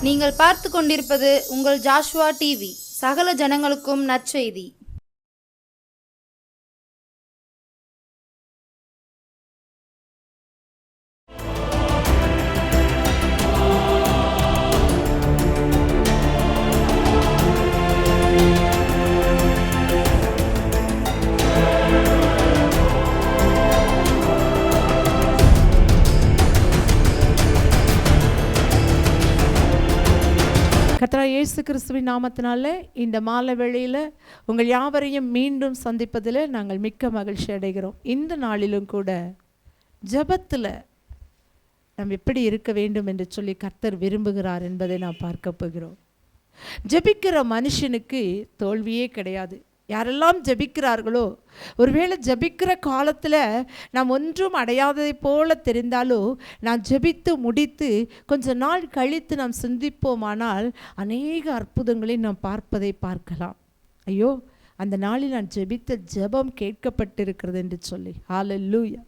நீங்கள் பார்த்து கொண்டிருப்பது உங்கள் ஜாஷுவா டிவி. சகல ஜனங்களுக்கும் நற்செய்தி. கர்த்தராகிய இயேசு கிறிஸ்துவின் நாமத்தினால இந்த மாலை வேளையில் உங்கள் யாவரையும் மீண்டும் சந்திப்பதில் நாங்கள் மிக்க மகிழ்ச்சி அடைகிறோம். இந்த நாளிலும் கூட ஜெபத்தில் நாம் எப்படி இருக்க வேண்டும் என்று சொல்லி கர்த்தர் விரும்புகிறார் என்பதை நாம் பார்க்க போகிறோம். ஜெபிக்கிற மனுஷனுக்கு தோல்வியே கிடையாது. யாரெல்லாம் ஜெபிக்கிறார்களோ, ஒருவேளை ஜெபிக்கிற காலத்தில் நாம் ஒன்றும் அடையாததை போல தெரிந்தாலும் நான் ஜெபித்து முடித்து கொஞ்ச நாள் கழித்து நாம் சிந்திப்போமானால் அநேக அற்புதங்களை நாம் பார்ப்பதை பார்க்கலாம். ஐயோ, அந்த நாளில் நான் ஜெபித்த ஜெபம் கேட்கப்பட்டிருக்கிறது என்று சொல்லி. ஹல்லேலூயா.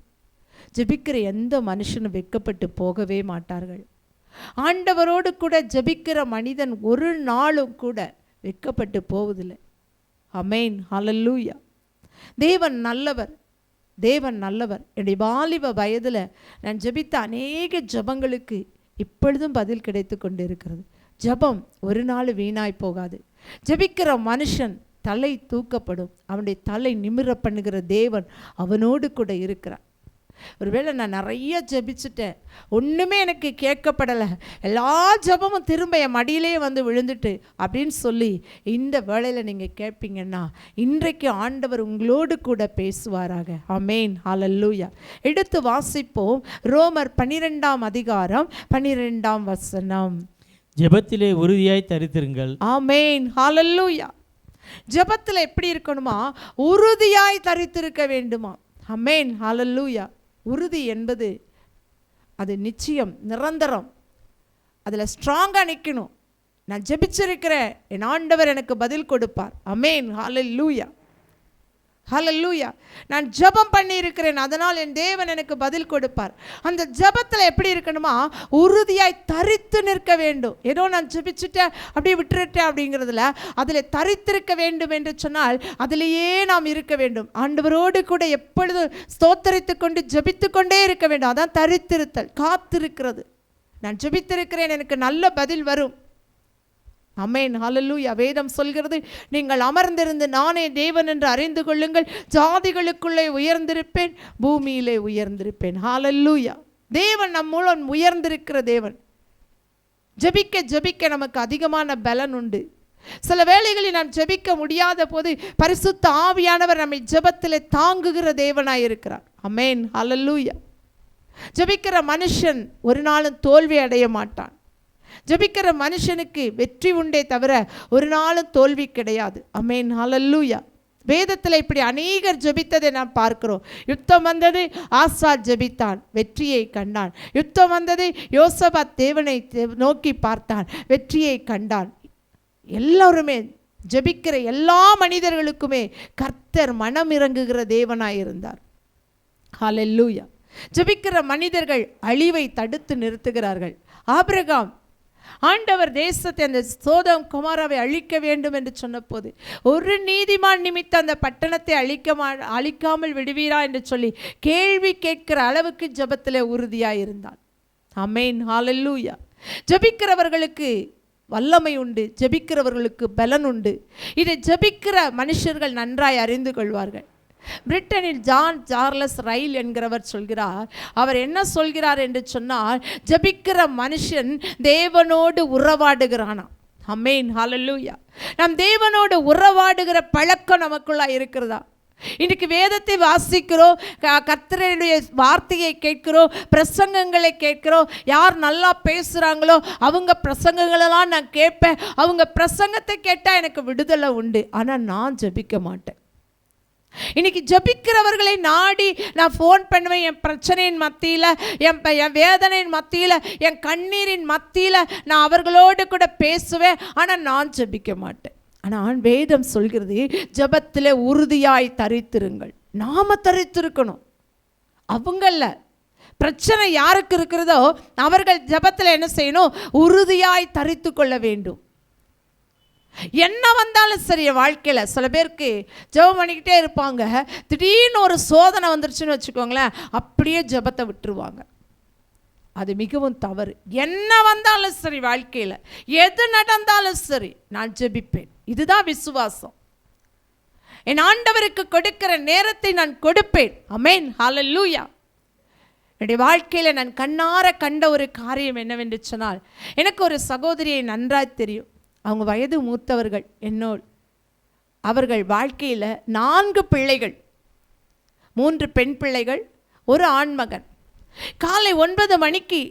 ஜெபிக்கிற எந்த மனுஷனும் வெட்கப்பட்டு போகவே மாட்டார்கள். ஆண்டவரோடு கூட ஜெபிக்கிற மனிதன் ஒரு நாளும் கூட வெட்கப்பட்டு போவதில்லை. ஆமென், ஹல்லேலூயா. தேவன் நல்லவர், தேவன் நல்லவர். என்னுடைய வாலிப வயதில் நான் ஜெபித்த அநேக ஜெபங்களுக்கு இப்பொழுதும் பதில் கிடைத்து கொண்டு இருக்கிறது. ஜெபம் ஒரு நாள் வீணாய் போகாது. ஜெபிக்கிற மனுஷன் தலை தூக்கப்படும். அவனுடைய தலை நிமிர பண்ணுகிற தேவன் அவனோடு கூட இருக்கிறார். ஒருவேளை நான் நிறைய ஜெபிச்சுட்டேன், ஒன்றுமே எனக்கு கேட்கப்படலை, எல்லா ஜெபமும் திரும்ப என் மடியிலேயே வந்து விழுந்துட்டு அப்படின்னு சொல்லி இந்த வேளையில் நீங்கள் கேட்பீங்கன்னா இன்றைக்கு ஆண்டவர் உங்களோடு கூட பேசுவாராக. ஆமென், ஹல்லேலூயா. எடுத்து வாசிப்போம். ரோமர் 12ஆம் அதிகாரம் 12ஆம் வசனம். ஜெபத்திலே உறுதியாய் தரித்திருங்கள். ஆமென், ஹல்லேலூயா. ஜெபத்தில் எப்படி இருக்கணுமா? உறுதியாய் தரித்திருக்க வேண்டுமா? ஆமென், ஹல்லேலூயா. உறுதி என்பது அது நிச்சயம், நிரந்தரம். அதில் ஸ்ட்ராங்காக நிற்கணும். நான் ஜெபிச்சிருக்கிறேன், என் ஆண்டவர் எனக்கு பதில் கொடுப்பார். ஆமென், ஹல்லேலூயா, ஹல்லேலூயா. நான் ஜெபம் பண்ணி இருக்கிறேன், அதனால் என் தேவன் எனக்கு பதில் கொடுப்பார். அந்த ஜெபத்தில் எப்படி இருக்கணுமா? உறுதியாய் தரித்து நிற்க வேண்டும். ஏதோ நான் ஜெபிச்சுட்டேன் அப்படியே விட்டுருட்டேன் அப்படிங்கிறதுல அதில் தரித்திருக்க வேண்டும் என்று சொன்னால் அதிலேயே நாம் இருக்க வேண்டும். ஆண்டவரோடு கூட எப்பொழுதும் ஸ்தோத்தரித்து கொண்டு ஜெபித்து கொண்டே இருக்க வேண்டும். அதான் தரித்திருத்தல், காத்திருக்கிறது. நான் ஜெபித்திருக்கிறேன், எனக்கு நல்ல பதில் வரும். ஆமென், ஹல்லேலூயா. வேதம் சொல்கிறது, நீங்கள் அமர்ந்திருந்து நானே தேவன் என்று அறிந்து கொள்ளுங்கள், ஜாதிகளுக்குள்ளே உயர்ந்திருப்பேன், பூமியிலே உயர்ந்திருப்பேன். ஹல்லேலூயா. தேவன் நம் மூலம் உயர்ந்திருக்கிற தேவன். ஜெபிக்க ஜெபிக்க நமக்கு அதிகமான பலன் உண்டு. சில வேளைகளில் நாம் ஜெபிக்க முடியாத போது பரிசுத்த ஆவியானவர் நம்மை ஜெபத்திலே தாங்குகிற தேவனாய் இருக்கிறார். ஆமென், ஹல்லேலூயா. ஜெபிக்கிற மனுஷன் ஒரு நாளும் தோல்வி அடைய மாட்டான். ஜெபிக்கிற மனுஷனுக்கு வெற்றி உண்டே தவிர ஒரு நாளும் தோல்வி கிடையாது. ஆமென், ஹல்லேலூயா. வேதத்தில் இப்படி அநேகர் ஜெபித்ததை நாம் பார்க்கிறோம். யுத்தம் வந்தது, ஆசா ஜெபித்தான், வெற்றியை கண்டான். யுத்தம் வந்தது, யோசபாத் தேவனை நோக்கி பார்த்தான், வெற்றியை கண்டான். எல்லோருமே ஜெபிக்கிற எல்லா மனிதர்களுக்குமே கர்த்தர் மனம் இறங்குகிற தேவனாய் இருந்தார். ஹல்லேலூயா. ஜெபிக்கிற மனிதர்கள் அழிவை தடுத்து நிறுத்துகிறார்கள். ஆபிரகாம், ஆண்டவர் தேசத்தை, அந்த சோதம் குமாராவை அழிக்க வேண்டும் என்று சொன்னபோது ஒரு நீதிமான் நிமித்தம் அந்த பட்டணத்தை அழிக்காமல் விடுவீரா என்று சொல்லி கேள்வி கேட்கிற அளவுக்கு ஜெபத்திலே உறுதியாக இருந்தான். ஆமென், ஹல்லேலூயா. ஜெபிக்கிறவர்களுக்கு வல்லமை உண்டு, ஜெபிக்கிறவர்களுக்கு பலன் உண்டு. இதை ஜெபிக்கிற மனுஷர்கள் நன்றாய் அறிந்து கொள்வார்கள். பிரிட்டனில் ஜான் சார்லஸ் ரைல் என்கிறவர் சொல்கிறார். அவர் என்ன சொல்கிறார் என்று சொன்னால், ஜெபிக்கிற மனுஷன் தேவனோடு உறவாடுகிறானா. ஆமென், ஹல்லேலூயா. நாம் தேவனோடு உறவாடுகிற பழக்கம் நமக்குள்ளா இருக்கிறதா? இன்றைக்கு வேதத்தை வாசிக்கிறோம், கர்த்தருடைய வார்த்தையை கேட்கிறோம், பிரசங்கங்களை கேட்கிறோம். யார் நல்லா பேசுகிறாங்களோ அவங்க பிரசங்கங்களெல்லாம் நான் கேட்பேன். அவங்க பிரசங்கத்தை கேட்டால் எனக்கு விடுதலை உண்டு. ஆனால் நான் ஜெபிக்க மாட்டேன். இன்னைக்கு ஜெபிக்கிறவர்களை நாடி நான் ஃபோன் பண்ணுவேன். என் பிரச்சனையின் மத்தியில், என் வேதனையின் மத்தியில், என் கண்ணீரின் மத்தியில் நான் அவர்களோடு கூட பேசுவேன். ஆனால் நான் ஜெபிக்க மாட்டேன். ஆனால் வேதம் சொல்கிறது, ஜெபத்தில் உறுதியாய் தரித்திருங்கள். நாம தரித்திருக்கணும், அவங்கள பிரச்சனை யாருக்கு இருக்கிறதோ அவர்கள் ஜெபத்தில் என்ன செய்யணும்? உறுதியாய் தரித்து கொள்ள வேண்டும். என்ன வந்தாலும் சரி வாழ்க்கையில் சில பேருக்கு ஜெபம் பண்ணிக்கிட்டே இருப்பாங்க, திடீர்னு ஒரு சோதனை வந்துருச்சுன்னு வச்சுக்கோங்களேன், அப்படியே ஜெபத்தை விட்டுருவாங்க. அது மிகவும் தவறு. என்ன வந்தாலும் சரி வாழ்க்கையில் எது நடந்தாலும் சரி நான் ஜெபிப்பேன். இதுதான் விசுவாசம். என் ஆண்டவருக்கு கொடுக்கிற நேரத்தை நான் கொடுப்பேன். ஆமென், ஹல்லேலூயா. என்னுடைய வாழ்க்கையில் நான் கண்ணார கண்ட ஒரு காரியம் என்னவென்று சொன்னால், எனக்கு ஒரு சகோதரியை நன்றாய் தெரியும். அவங்க வயது மூத்தவர்கள் என்னோடு. அவர்கள் வாழ்க்கையில் 4 பிள்ளைகள், 3 பெண் பிள்ளைகள், ஒரு ஆண்மகன். காலை 9 மணிக்கு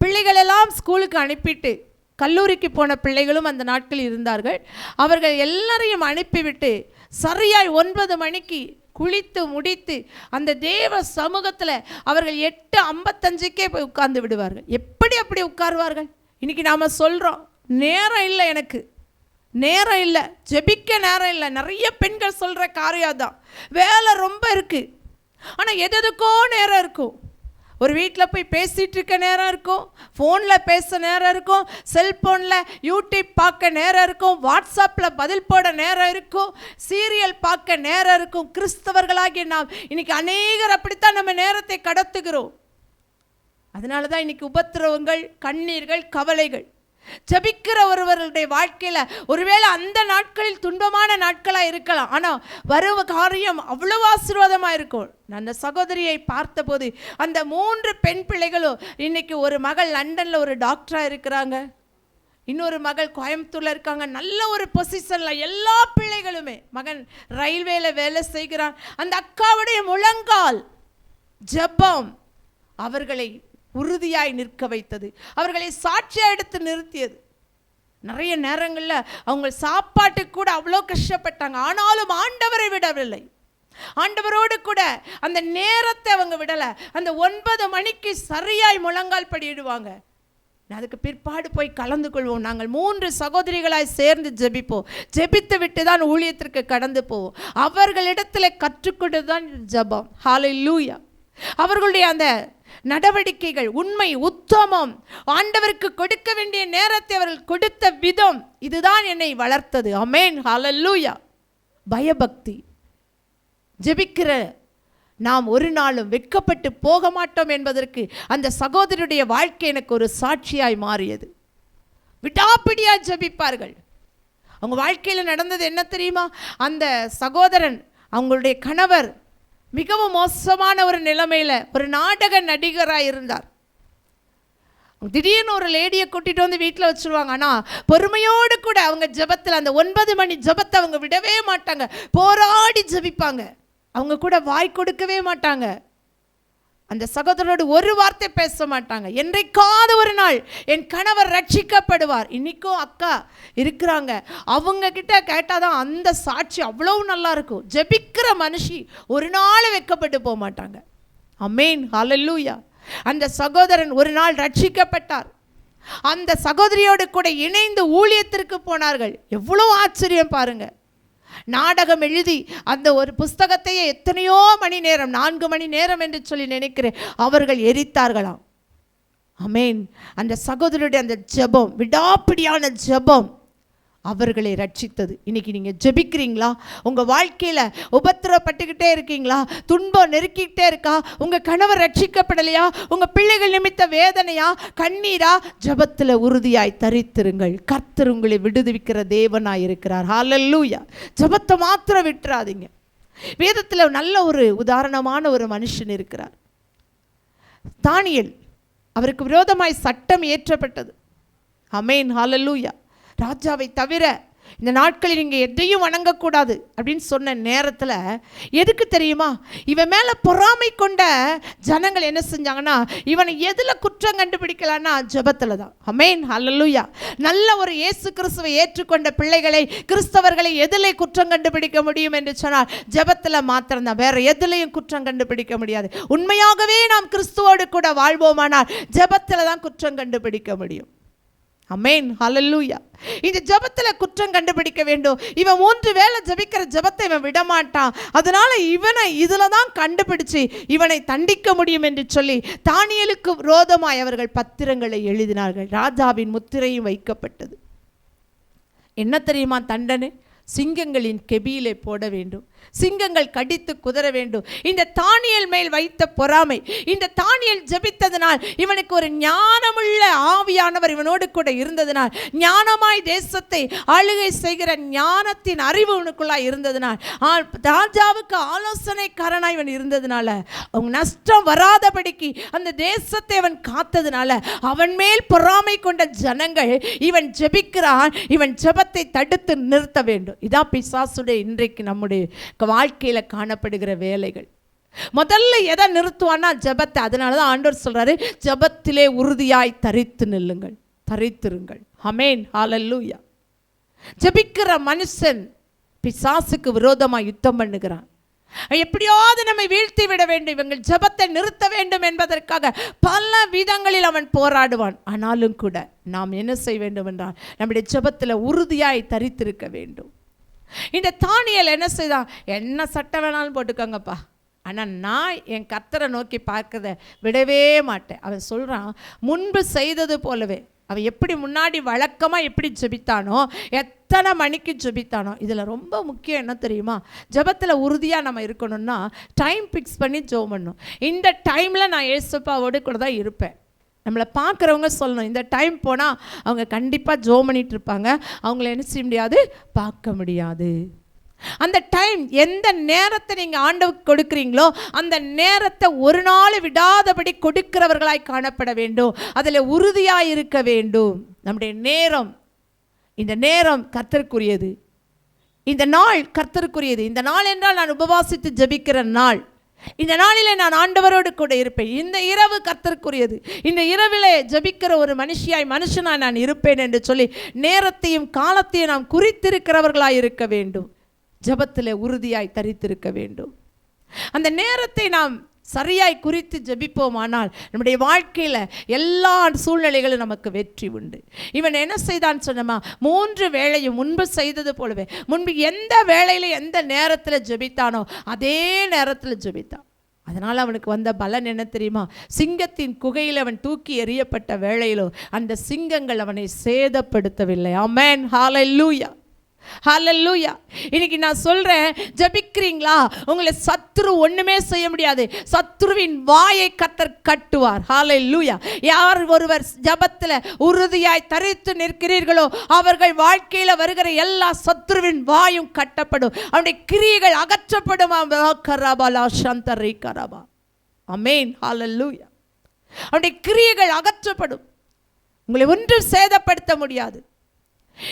பிள்ளைகளெல்லாம் ஸ்கூலுக்கு அனுப்பிட்டு, கல்லூரிக்கு போன பிள்ளைகளும் அந்த நாட்களில் இருந்தார்கள். அவர்கள் எல்லாரையும் அனுப்பிவிட்டு சரியாய் 9 மணிக்கு குளித்து முடித்து அந்த தேவ சமூகத்தில் அவர்கள் 8:55க்கே போய் உட்கார்ந்து விடுவார்கள். எப்படி அப்படி உட்காருவார்கள்? இன்றைக்கி நாம் சொல்கிறோம், நேரம் இல்லை, எனக்கு நேரம் இல்லை, ஜெபிக்க நேரம் இல்லை. நிறைய பெண்கள் சொல்கிற காரியம் தான், வேலை ரொம்ப இருக்குது. ஆனால் எதுக்கோ நேரம் இருக்கும். ஒரு வீட்டில் போய் பேசிகிட்டு இருக்க நேரம் இருக்கும், ஃபோனில் பேச நேரம் இருக்கும், செல்ஃபோனில் யூடியூப் பார்க்க நேரம் இருக்கும், வாட்ஸ்அப்பில் பதில் போட நேரம் இருக்கும், சீரியல் பார்க்க நேரம் இருக்கும். கிறிஸ்தவர்களாகிய நாம் இன்றைக்கி அநேகர் அப்படித்தான் நம்ம நேரத்தை கடத்துகிறோம். அதனால தான் இன்றைக்கி உபத்திரவங்கள், கண்ணீர்கள், கவலைகள். ஜபிக்கிற ஒருவருடைய வாழ்க்கையில் ஒருவேளை அந்த நாட்களில் துன்பமான நாட்களாக இருக்கலாம், ஆனால் வரும் காரியம் அவ்வளவு ஆசீர்வாதமாக இருக்கும். நான் அந்த சகோதரியை பார்த்தபோது அந்த 3 பெண் பிள்ளைகளும் இன்னைக்கு ஒரு மகள் லண்டனில் ஒரு டாக்டராக இருக்கிறாங்க, இன்னொரு மகள் கோயம்புத்தூரில் இருக்காங்க. நல்ல ஒரு பொசிஷனில் எல்லா பிள்ளைகளுமே. மகன் ரயில்வேல வேலை செய்கிறான். அந்த அக்காவுடைய முழங்கால் ஜெபம் அவர்களை உறுதியாய் நிற்க வைத்தது, அவர்களை சாட்சியாக எடுத்து நிறுத்தியது. நிறைய நேரங்களில் அவங்க சாப்பாட்டுக்கு கூட அவ்வளோ கஷ்டப்பட்டாங்க, ஆனாலும் ஆண்டவரை விடவில்லை. ஆண்டவரோடு கூட அந்த நேரத்தை அவங்க விடலை. அந்த 9 மணிக்கு சரியாய் முழங்கால் படியிடுவாங்க. அதுக்கு பிற்பாடு போய் கலந்து கொள்வோம். நாங்கள் 3 சகோதரிகளாய் சேர்ந்து ஜெபிப்போம். ஜெபித்து விட்டு தான் ஊழியத்திற்கு கடந்து போவோம். அவர்களிடத்தில் கற்றுக்கொண்டு தான் ஜெபம். ஹல்லேலூயா. அவர்களுடைய அந்த நடவடிக்கைகள் உண்மை, உத்தமம், ஆண்டவருக்கு கொடுக்க வேண்டிய நேரத்தை அவர்கள் கொடுத்த விதம், இதுதான் என்னை வளர்த்தது. ஆமென், ஹல்லேலூயா. பயபக்தி. ஜெபிக்கிற நாம் ஒரு நாளும் வெட்கப்பட்டு போக மாட்டோம் என்பதற்கு அந்த சகோதரருடைய வாழ்க்கை எனக்கு ஒரு சாட்சியாய் மாறியது. விடாப்பிடியாய் ஜெபிப்பார்கள். அவங்க வாழ்க்கையில் நடந்தது என்ன தெரியுமா? அந்த சகோதரன், அவங்களுடைய கணவர் மிகவும் மோசமான ஒரு நிலைமையில் ஒரு நாடக நடிகராக இருந்தார். திடீர்னு ஒரு லேடியை கூட்டிகிட்டு வந்து வீட்டில் வச்சுருவாங்க. ஆனால் பொறுமையோடு கூட அவங்க ஜெபத்தில் அந்த 9 மணி ஜெபத்தை அவங்க விடவே மாட்டாங்க. போராடி ஜெபிப்பாங்க. அவங்க கூட வாய் கொடுக்கவே மாட்டாங்க. அந்த சகோதரனோடு ஒரு வார்த்தை பேச மாட்டாங்க. என்றைக்காவது ஒரு நாள் என் கணவர் ரட்சிக்கப்படுவார். இன்றைக்கும் அக்கா இருக்கிறாங்க, அவங்க கிட்ட கேட்டால் தான் அந்த சாட்சி அவ்வளோ நல்லா இருக்கும். ஜெபிக்கிற மனுஷி ஒரு நாள் வெட்கப்பட்டு போக மாட்டாங்க. ஆமென், ஹல்லேலூயா. அந்த சகோதரன் ஒரு நாள் ரட்சிக்கப்பட்டார். அந்த சகோதரியோடு கூட இணைந்து ஊழியத்திற்கு போனார்கள். எவ்வளோ ஆச்சரியம் பாருங்க. நாடகம் எழுதி அந்த ஒரு புஸ்தகத்தையே எத்தனையோ மணி நேரம், 4 மணி நேரம் என்று சொல்லி நினைக்கிறேன், அவர்கள் எரித்தார்களாம். ஆமென். அந்த சகோதரருடைய அந்த ஜெபம், விடாப்பிடியான ஜெபம் அவர்களை ரட்சித்தது. இன்னைக்கு நீங்கள் ஜெபிக்கிறீங்களா? உங்கள் வாழ்க்கையில் உபத்திரப்பட்டுக்கிட்டே இருக்கீங்களா? துன்பம் நெருக்கிக்கிட்டே இருக்கா? உங்கள் கணவர் ரட்சிக்கப்படலையா? உங்கள் பிள்ளைகள் நிமித்த வேதனையா, கண்ணீரா? ஜெபத்தில் உறுதியாய் தரித்திருங்கள். கர்த்தர் உங்களை விடுவிக்கிற தேவனாய் இருக்கிறார். ஹல்லேலூயா. ஜெபத்தை மாத்திரம் விட்டுறாதீங்க. வேதத்தில் நல்ல ஒரு உதாரணமான ஒரு மனுஷன் இருக்கிறார், தானியேல். அவருக்கு விரோதமாய் சட்டம் இயற்றப்பட்டது. ஆமென், ஹல்லேலூயா. ராஜாவை தவிர இந்த நாட்களில் நீங்கள் எதையும் வணங்கக்கூடாது அப்படின்னு சொன்ன நேரத்தில் எதுக்கு தெரியுமா? இவன் மேலே பொறாமை கொண்ட ஜனங்கள் என்ன செஞ்சாங்கன்னா, இவனை எதில் குற்றம் கண்டுபிடிக்கலான்னா ஜெபத்தில் தான். ஆமென், ஹல்லேலூயா. நல்ல ஒரு இயேசு கிறிஸ்துவை ஏற்றுக்கொண்ட பிள்ளைகளை, கிறிஸ்தவர்களை எதிலே குற்றம் கண்டுபிடிக்க முடியும் என்று சொன்னால் ஜெபத்தில் மாத்திரம்தான். வேற எதிலையும் குற்றம் கண்டுபிடிக்க முடியாது. உண்மையாகவே நாம் கிறிஸ்துவோடு கூட வாழ்வோமானால் ஜெபத்தில் தான் குற்றம் கண்டுபிடிக்க முடியும். அமேன், ஹல்லேலூயா. இந்த ஜெபத்தில் குற்றம் கண்டுபிடிக்க வேண்டும். இவன் 3 வேளை ஜெபிக்கிற ஜெபத்தை இவன் விடமாட்டான், அதனால இவனை இதில் தான் கண்டுபிடிச்சு இவனை தண்டிக்க முடியும் என்று சொல்லி தானியேலுக்கு விரோதமாய் அவர்கள் பத்திரங்களை எழுதினார்கள். ராஜாவின் முத்திரையும் வைக்கப்பட்டது. என்ன தெரியுமா தண்டனை? சிங்கங்களின் கெபியிலே போட வேண்டும், சிங்கங்கள் கடித்து குதற வேண்டும். இந்த தானியேல் மேல் வைத்த பொறாமை, இந்த தானியேல் ஜெபித்ததனால், இவனுக்கு ஒரு ஞானமுள்ள ஆவியானவர் இவனோடு கூட இருந்ததனால், ஞானமாய் தேசத்தை ஆளுகை செய்கிற ஞானத்தின் அறிவு இவனுக்குள்ளாய் இருந்ததனால், ராஜாவுக்கு ஆலோசனைக்காரனாய் இவன் இருந்ததுனால, அவங்க நஷ்டம் வராதபடிக்கு அந்த தேசத்தை அவன் காத்ததுனால, அவன் மேல் பொறாமை கொண்ட ஜனங்கள் இவன் ஜெபிக்கிறான், இவன் ஜெபத்தை தடுத்து நிறுத்த வேண்டும். இதான் பிசாசுடைய இன்றைக்கு நம்முடைய வாழ்க்கையில காணப்படுகிற வேலைகள். முதல்ல எதை நிறுத்துவான்னா ஜெபத்தை. அதனால தான் ஆண்டவர் சொல்றாரு, ஜெபத்திலே உறுதியாய் தரித்து நில்லுங்கள், தரித்திருங்கள். ஆமென், ஹல்லேலூயா. ஜெபிக்கிற மனுஷன் பிசாசுக்கு விரோதமாக யுத்தம் பண்ணுகிறான். எப்படியாவது நம்மை வீழ்த்தி விட வேண்டும், இவங்கள் ஜெபத்தை நிறுத்த வேண்டும் என்பதற்காக பல விதங்களில் அவன் போராடுவான். ஆனாலும் கூட நாம் என்ன செய்ய வேண்டும் என்றால், நம்முடைய ஜெபத்தில் உறுதியாய் தரித்திருக்க வேண்டும். இந்த தானியேல் என்ன செய்தான்? என்ன சட்டம் வேணாலும் போட்டுக்கோங்கப்பா, ஆனால் நான் என் கர்த்தரை நோக்கி பார்க்கறத விடவே மாட்டேன். அவன் சொல்கிறான், முன்பு செய்தது போலவே அவன் எப்படி முன்னாடி வழக்கமாக எப்படி ஜெபித்தானோ, எத்தனை மணிக்கு ஜெபித்தானோ. இதில் ரொம்ப முக்கியம் என்ன தெரியுமா? ஜெபத்தில் உறுதியாக நம்ம இருக்கணும்னா டைம் ஃபிக்ஸ் பண்ணி ஜெபம் பண்ணணும். இந்த டைமில் நான் இயேசுப்பாவோடு கூட தான் இருப்பேன். நம்மளை பார்க்குறவங்க சொல்லணும், இந்த டைம் போனால் அவங்க கண்டிப்பாக ஜெபம் பண்ணிட்டு இருப்பாங்க, அவங்கள என்ன செய்ய முடியாது, பார்க்க முடியாது. அந்த டைம், எந்த நேரத்தை நீங்கள் ஆண்டவுக்கு கொடுக்குறீங்களோ அந்த நேரத்தை ஒரு நாள் விடாதபடி கொடுக்கிறவர்களாய் காணப்பட வேண்டும். அதில் உறுதியாக இருக்க வேண்டும். நம்முடைய நேரம், இந்த நேரம் கர்த்தருக்குரியது, இந்த நாள் கர்த்தருக்குரியது. இந்த நாள் என்றால் நான் உபவாசித்து ஜெபிக்கிற நாள். இந்த நாளிலே நான் ஆண்டவரோடு கூட இருப்பேன். இந்த இரவு கர்த்தருக்குரியது. இந்த இரவிலே ஜெபிக்கிற ஒரு மனுஷனாய் நான் இருப்பேன் என்று சொல்லி நேரத்தையும் காலத்தையும் நாம் குறித்திருக்கிறவர்களாய் இருக்க வேண்டும். ஜெபத்திலே உறுதியாய் தரித்திருக்க வேண்டும். அந்த நேரத்தை நாம் சரியாய் குறித்து ஜெபிப்போமானால் நம்முடைய வாழ்க்கையில் எல்லா சூழ்நிலைகளும் நமக்கு வெற்றி உண்டு. இவன் என்ன செய்தான் சொன்னமா? 3 வேளையும் முன்பு செய்தது போலவே, முன்பு எந்த வேளையில் எந்த நேரத்தில் ஜெபித்தானோ அதே நேரத்தில் ஜெபித்தான். அதனால் அவனுக்கு வந்த பலன் என்ன தெரியுமா? சிங்கத்தின் குகையில் அவன் தூக்கி எறியப்பட்ட வேளையிலோ அந்த சிங்கங்கள் அவனை சேதப்படுத்தவில்லை. ஆமென், ஹல்லேலூயா, ஹல்லேலூயா. இன்னைக்கு நான் சொல்றேன், ஜெபிக்கிறீங்களா? உங்களை சத்துரு ஒண்ணுமே செய்ய முடியாது. சத்துருவின் வாயை கர்த்தர் கட்டுவார். ஹல்லேலூயா. யார் ஒருவர் ஜெபத்தில் உறுதியாய் தரித்து நிற்கிறீர்களோ அவர்கள் வாழ்க்கையில் வருகிற எல்லா சத்துருவின் வாயும் கட்டப்படும், அவனுடைய கிரியைகள் அகற்றப்படும். ஆமென், ஹல்லேலூயா. அவனுடைய கிரியைகள் அகற்றப்படும். உங்களை ஒன்றும் சேதப்படுத்த முடியாது.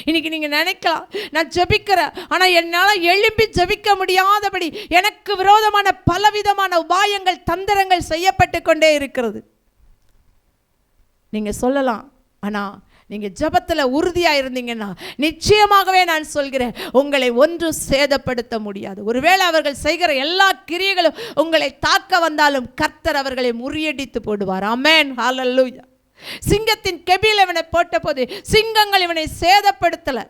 இன்னைக்கு நீங்கள் நினைக்கலாம், நான் ஜெபிக்கிறேன் ஆனால் என்னால் எழும்பி ஜெபிக்க முடியாதபடி எனக்கு விரோதமான பலவிதமான உபாயங்கள் தந்திரங்கள் செய்யப்பட்டு கொண்டே இருக்கிறது. நீங்கள் சொல்லலாம், ஆனால் நீங்கள் ஜெபத்தில் உறுதியாக இருந்தீங்கன்னா நிச்சயமாகவே நான் சொல்கிறேன், உங்களை ஒன்றும் சேதப்படுத்த முடியாது. ஒருவேளை அவர்கள் செய்கிற எல்லா கிரியைகளும் உங்களை தாக்க வந்தாலும் கர்த்தர் அவர்களை முறியடித்து போடுவார். ஆமென், ஹல்லேலூயா. சிங்கத்தின் கெபியில் இவனை போட்ட போது சிங்கங்கள் இவனை சேதப்படுத்தலை.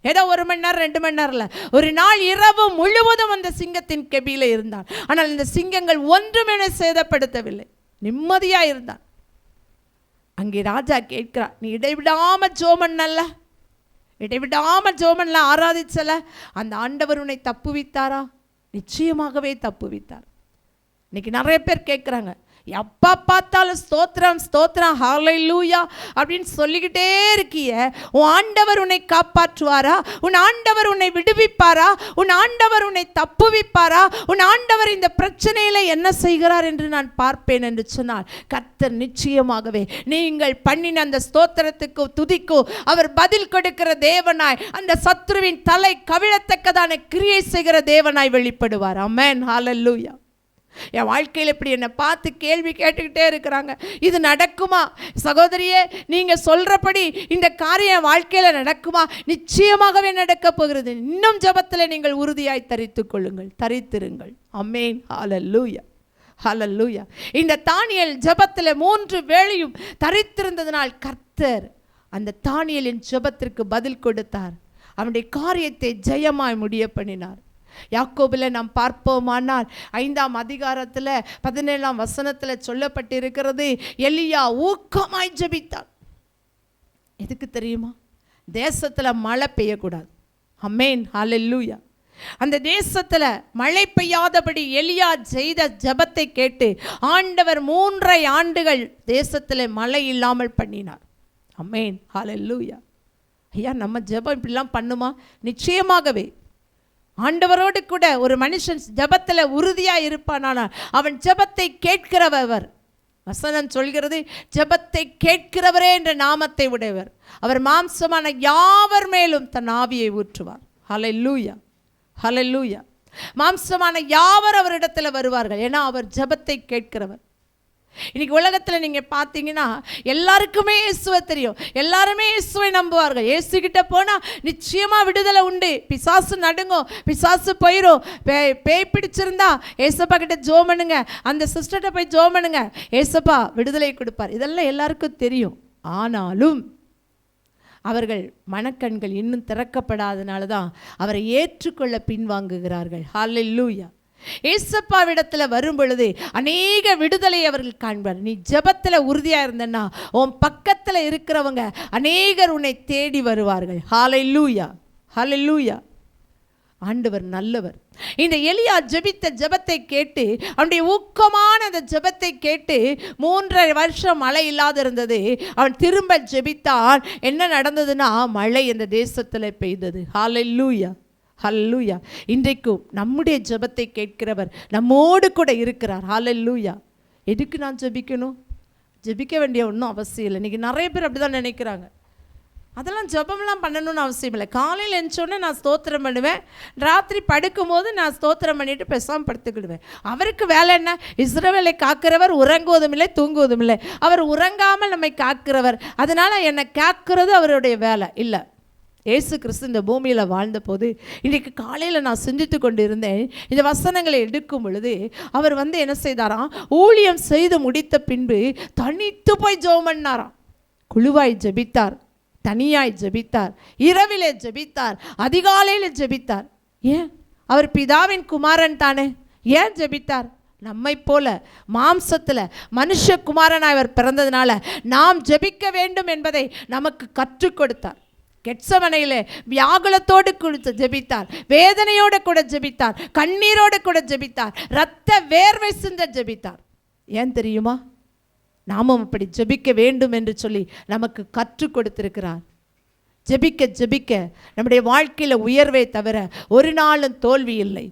ஏதோ 1 மணி நேரம் 2 மணி நேரம் இல்லை, ஒரு நாள் இரவு முழுவதும் அந்த சிங்கத்தின் கெபியில் இருந்தான். ஆனால் இந்த சிங்கங்கள் ஒன்றும் இவனை சேதப்படுத்தவில்லை, நிம்மதியாக இருந்தான். அங்கே ராஜா கேட்கிறான், நீ இடைவிடாம ஜோமன்னல்ல, இடைவிடாம ஜோமன்ல ஆராதிச்சல, அந்த ஆண்டவர் உன்னை தப்புவித்தாரா? நிச்சயமாகவே தப்புவித்தார். இன்னைக்கு நிறைய பேர் கேட்குறாங்க, எப்போ பார்த்தாலும் ஸ்தோத்திரம் ஸ்தோத்திரம் ஹல்லேலூயா அப்படின்னு சொல்லிக்கிட்டே இருக்கிய, உன் ஆண்டவர் உன்னை காப்பாற்றுவாரா? உன் ஆண்டவர் உன்னை விடுவிப்பாரா? உன் ஆண்டவர் உன்னை தப்புவிப்பாரா? உன் ஆண்டவர் இந்த பிரச்சனையில் என்ன செய்கிறார் என்று நான் பார்ப்பேன் என்று சொன்னால், கர்த்தர் நிச்சயமாகவே நீங்கள் பண்ணின அந்த ஸ்தோத்திரத்துக்கு துதிக்கோ அவர் பதில் கொடுக்கிற தேவனாய், அந்த சத்ருவின் தலை கவிழத்தக்கதான கிரியை செய்கிற தேவனாய் வெளிப்படுவார். ஆமென், ஹல்லேலூயா. என் வாழ்க்கையில் இப்படி என்னை பார்த்து கேள்வி கேட்டுக்கிட்டே இருக்கிறாங்க, இது நடக்குமா? சகோதரியே, நீங்கள் சொல்கிறபடி இந்த காரியம் வாழ்க்கையில் நடக்குமா? நிச்சயமாகவே நடக்கப் போகிறது. இன்னும் ஜெபத்தில் நீங்கள் உறுதியாய் தரித்துக் கொள்ளுங்கள், தரித்திருங்கள். ஆமென், ஹல்லேலூயா, ஹல்லேலூயா. இந்த தானியேல் ஜெபத்தில் 3 வேளையும் தரித்திருந்ததனால் கர்த்தர் அந்த தானியேலின் ஜெபத்திற்கு பதில் கொடுத்தார். அவனுடைய காரியத்தை ஜெயமாய் முடிய பண்ணினார். யாக்கோபில் நாம் பார்ப்போமானால் 5ஆம் அதிகாரத்தில் 17ஆம் வசனத்தில் சொல்லப்பட்டிருக்கிறது, எலியா ஊக்கமாய் ஜெபித்தார். எதுக்கு தெரியுமா? தேசத்தில் மழை பெய்யக்கூடாது. ஆமென், ஹல்லேலூயா. அந்த தேசத்தில் மழை பெய்யாதபடி எலியா செய்த ஜெபத்தை கேட்டு ஆண்டவர் 3.5 ஆண்டுகள் தேசத்தில் மழை இல்லாமல் பண்ணினார். ஆமென், ஹல்லேலூயா. ஐயா, நம்ம ஜெபம் இப்படிலாம் பண்ணுமா? நிச்சயமாகவே ஆண்டவரோடு கூட ஒரு மனுஷன் ஜெபத்தில் உறுதியாக இருப்பானால் அவன் ஜெபத்தை கேட்கிறவர். வசனம் சொல்கிறது, ஜெபத்தை கேட்கிறவரே என்ற நாமத்தை உடையவர். அவர் மாம்சமான யாவர் மேலும் தன் ஆவியை ஊற்றுவார். ஹல்லேலூயா, ஹல்லேலூயா. மாம்சமான யாவர் அவரிடத்தில் வருவார்கள். ஏன்னா அவர் ஜெபத்தை கேட்கிறவர். இன்னைக்கு உலகத்தில் நீங்கள் பார்த்தீங்கன்னா எல்லாருக்குமே இயேசுவை தெரியும், எல்லாருமே இயேசுவை நம்புவார்கள். இயேசுகிட்ட போனால் நிச்சயமாக விடுதலை உண்டு, பிசாசு நடுங்கும், பிசாசு போயிடும், பேய் பிடிச்சிருந்தா ஏசப்பா கிட்ட ஜோம் பண்ணுங்க, அந்த சிஸ்டர்கிட்ட போய் ஜோம் பண்ணுங்க, ஏசப்பா விடுதலை கொடுப்பார். இதெல்லாம் எல்லாருக்கும் தெரியும். ஆனாலும் அவர்கள் மனக்கண்கள் இன்னும் திறக்கப்படாதனால தான் அவரை ஏற்றுக்கொள்ள பின்வாங்குகிறார்கள். ஹல்லேலூயா. ஏசப்பாவிடத்தில் வரும் பொழுது அநேக விடுதலை அவர்கள் காண்பார். நீ ஜெபத்தில் உறுதியாக இருந்தன்னா உன் பக்கத்தில் இருக்கிறவங்க அநேகர் உன்னை தேடி வருவார்கள். ஹல்லேலூயா, ஹல்லேலூயா. ஆண்டவர் நல்லவர். இந்த எலியா ஜெபித்த ஜெபத்தை கேட்டு, அவனுடைய ஊக்கமான அந்த ஜெபத்தை கேட்டு 3.5 வருஷம் மழை இல்லாத இருந்தது. அவன் திரும்ப ஜெபித்தான். என்ன நடந்ததுன்னா மழை இந்த தேசத்தில் பெய்தது. ஹல்லேலூயா, ஹல்லேலூயா. இன்றைக்கும் நம்முடைய ஜெபத்தை கேட்கிறவர் நம்மோடு கூட இருக்கிறார். ஹல்லேலூயா. எதுக்கு நான் ஜெபிக்கணும்? ஜெபிக்க வேண்டிய ஒன்றும் அவசியம் இல்லை. இன்றைக்கி நிறைய பேர் அப்படி தான் நினைக்கிறாங்க. அதெல்லாம் ஜெபம்லாம் பண்ணணும்னு அவசியம் இல்லை. காலையில் எழுந்தோடனே நான் ஸ்தோத்திரம் பண்ணுவேன், ராத்திரி படுக்கும்போது நான் ஸ்தோத்திரம் பண்ணிவிட்டு பேசாமல் படுத்துக்கிடுவேன். அவருக்கு வேலை என்ன? இஸ்ரவேலை காக்கிறவர் உறங்குவதும் இல்லை தூங்குவதும் இல்லை. அவர் உறங்காமல் நம்மை காக்கிறவர். அதனால் என்னை காக்கிறது அவருடைய வேலை இல்லை. இயேசு கிறிஸ்து இந்த பூமியில் வாழ்ந்த போது இன்றைக்கு காலையில் நான் சிந்தித்து கொண்டு இருந்தேன். இந்த வசனங்களை எடுக்கும் பொழுது அவர் என்ன செய்தாராம்? ஊழியம் செய்து முடித்த பின்பு தனித்து போய் ஜெபம் பண்ணாராம். குழுவாய் ஜெபித்தார், தனியாய் ஜெபித்தார், இரவிலே ஜெபித்தார், அதிகாலையில் ஜெபித்தார். ஏன்? அவர் பிதாவின் குமாரன் தானே. ஏன் ஜெபித்தார்? நம்மை போல மாம்சத்தில் மனுஷகுமாரனாய் அவர் பிறந்ததுனால நாம் ஜெபிக்க வேண்டும் என்பதை நமக்கு கற்றுக் கொடுத்தார். கெத்சமனையிலே வியாகுலத்தோடு கூட ஜெபித்தார், வேதனையோடு கூட ஜெபித்தார், கண்ணீரோடு கூட ஜெபித்தார், இரத்த வேர்வை சிந்த ஜெபித்தார். ஏன் தெரியுமா? நாமும் அப்படி ஜெபிக்க வேண்டும் என்று சொல்லி நமக்கு கற்றுக் கொடுத்திருக்கிறார். ஜெபிக்க ஜெபிக்க நம்முடைய வாழ்க்கையில் உயர்வே தவிர ஒரு நாளும் தோல்வி இல்லை.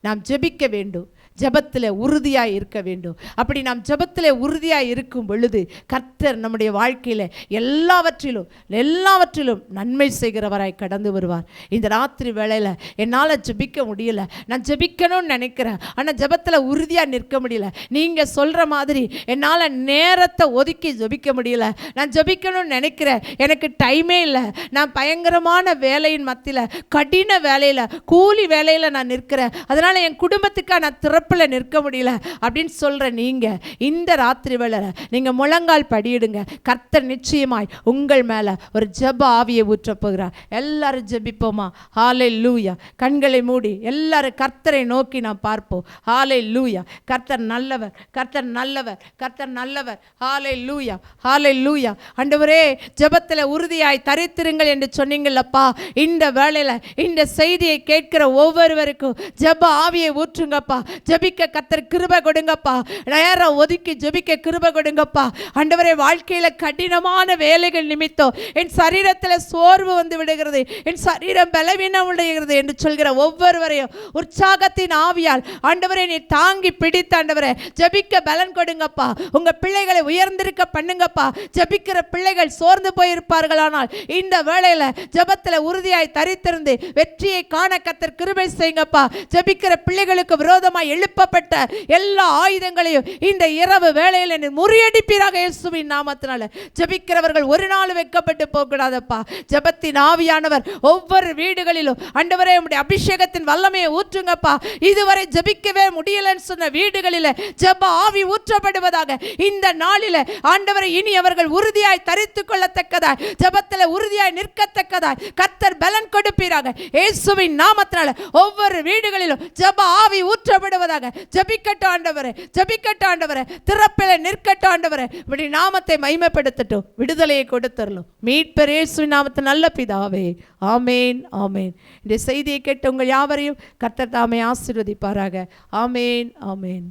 நாம் ஜெபிக்க வேண்டும், ஜெபத்தில் உறுதியாக இருக்க வேண்டும். அப்படி நாம் ஜெபத்தில் உறுதியாக இருக்கும் பொழுது கர்த்தர் நம்முடைய வாழ்க்கையில் எல்லாவற்றிலும் நன்மை செய்கிறவராய் கடந்து வருவார். இந்த ராத்திரி வேளையில் என்னால் ஜெபிக்க முடியல, நான் ஜெபிக்கணும்னு நினைக்கிறேன், ஆனால் ஜெபத்தில் உறுதியாக நிற்க முடியல. நீங்கள் சொல்கிற மாதிரி என்னால் நேரத்தை ஒதுக்கி ஜெபிக்க முடியல, நான் ஜெபிக்கணும்னு நினைக்கிறேன், எனக்கு டைமே இல்லை, நான் பயங்கரமான வேலையின் மத்தியில் கடின வேலையில் கூலி வேலையில் நான் நிற்கிறேன், அதனால் என் குடும்பத்துக்காக நான் திறப்பில் நிற்க முடியல அப்படின்னு சொல்ற நீங்க இந்த ராத்திரி வேளை நீங்க முழங்கால் படியிடுங்க. கர்த்தர் நிச்சயமாய் உங்கள் மேல ஒரு ஜெப ஆவியை ஊற்ற போகிறார். எல்லாரும் ஜெபிப்போமா? ஹல்லேலூயா. கண்களை மூடி எல்லாரும் கர்த்தரை நோக்கி நாம் பார்ப்போம். ஹல்லேலூயா. கர்த்தர் நல்லவர், கர்த்தர் நல்லவர், கர்த்தர் நல்லவர். ஹல்லேலூயா, ஹல்லேலூயா. ஆண்டவரே, ஜெபத்தில் உறுதியாய் தரித்திருங்கள் என்று சொன்னீங்களப்பா. இந்த வேளையில இந்த செய்தியை கேட்கிற ஒவ்வொருவருக்கும் ஜெப ஆவியை ஊற்றுங்கப்பா. ஜெபிக்க கர்த்தர் கிருபை கொடுங்கப்பா. நேரம் ஒதுக்கி ஜெபிக்க கிருபை கொடுங்கப்பா. ஆண்டவரே, வாழ்க்கையில கடினமான வேலைகள் நிமித்தம் என் சரீரத்தில் சோர்வு வந்து விடுகிறது, என் சரீரம் பலவீனம் விடுகிறது என்று சொல்கிற ஒவ்வொருவரையும் உற்சாகத்தின் ஆவியால் ஆண்டவரே நீ தாங்கி பிடித்து ஆண்டவரே ஜெபிக்க பலன் கொடுங்கப்பா. உங்க பிள்ளைகளை உயர்ந்திருக்க பண்ணுங்கப்பா. ஜெபிக்கிற பிள்ளைகள் சோர்ந்து போயிருப்பார்களானால் இந்த வேளையில ஜெபத்தில் உறுதியாய் தரித்திருந்து வெற்றியை காண கர்த்தர் கிருபை செய்யுங்கப்பா. ஜெபிக்கிற பிள்ளைகளுக்கு விரோதமாய் எழுப்பப்பட்ட எல்லா ஆயுதங்களையும் இந்த இரவு வேளையில் நீர் முறியடிப்பீராக இயேசுவின் நாமத்தினால. ஜெபிக்கிறவர்கள் ஒரு நாள் வெட்கப்பட்டு போகக்கூடாதப்பா. ஜெபத்தின் ஆவியானவர் ஒவ்வொரு வீடுகளிலும் ஆண்டவரே உம்முடைய அபிஷேகத்தின் வல்லமையை ஊற்றுங்கப்பா. இதுவரை ஜெபிக்கவே முடியலன்னு சொன்ன வீடுகளில் ஜெப ஆவி ஊற்றப்படுவதாக. இந்த நாளில் ஆண்டவரை இனி அவர்கள் உறுதியாய் தரித்துக் கொள்ளத்தக்கதாய், ஜெபத்தில் உறுதியாய் நிற்கத்தக்கதாய் கர்த்தர் பலன் கொடுப்பீராக இயேசுவின் நாமத்தினால. ஒவ்வொரு வீடுகளிலும் ஜெப ஆவி ஊற்றப்படுவதாக. ஜெபிக்கட்டும் ஆண்டவரே, ஜெபிக்கட்டும் ஆண்டவரே, திறப்பிலே நிற்கட்டும் ஆண்டவரே. இப்படி நாமத்தை மகிமைப்படுத்தட்டும், விடுதலையை கொடுத்தரலும் மீட்பர் இயேசுவின் நாமத்தில் நல்ல பிதாவே, ஆமேன் ஆமேன். இந்த செய்தியை கேட்டு உங்கள் யாவரையும் கர்த்தர் தாமே ஆசீர்வதிப்பாராக. ஆமேன் ஆமேன்.